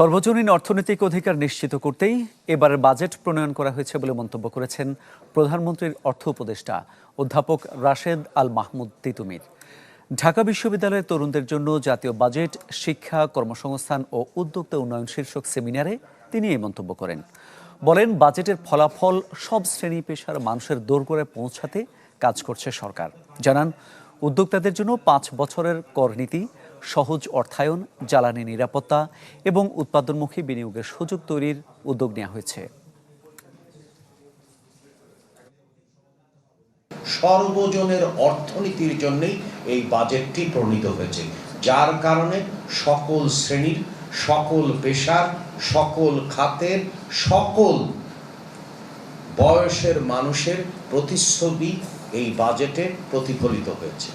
সর্বজনীন অর্থনৈতিক অধিকার নিশ্চিত করতেই এবারের বাজেট প্রণয়ন করা হয়েছে বলে মন্তব্য করেছেন প্রধানমন্ত্রীর অর্থ উপদেষ্টা অধ্যাপক রাশেদ আল মাহমুদ তিতুমির। ঢাকা বিশ্ববিদ্যালয়ের তরুণদের জন্য জাতীয় বাজেট, শিক্ষা, কর্মসংস্থান ও উদ্যোক্তা উন্নয়ন শীর্ষক সেমিনারে তিনি এই মন্তব্য করেন। বলেন, বাজেটের ফলাফল সব শ্রেণী পেশার মানুষের দোরগোড়ায় পৌঁছাতে কাজ করছে সরকার। জানান, উদ্যোক্তাদের জন্য 5 বছরের কর নীতি, সহজ অর্থায়ন, জ্বালানি নিরাপত্তা এবং উৎপাদনমুখী বিনিয়োগের সুযোগ তৈরির উদ্যোগ নেওয়া হয়েছে। সর্বজনের অর্থনীতির জন্যই এই বাজেটটি প্রণীত হয়েছে, যার কারণে সকল শ্রেণীর, সকল পেশার, সকল খাতের, সকল বয়সের মানুষের প্রতিচ্ছবি এই বাজেটে প্রতিফলিত হয়েছে।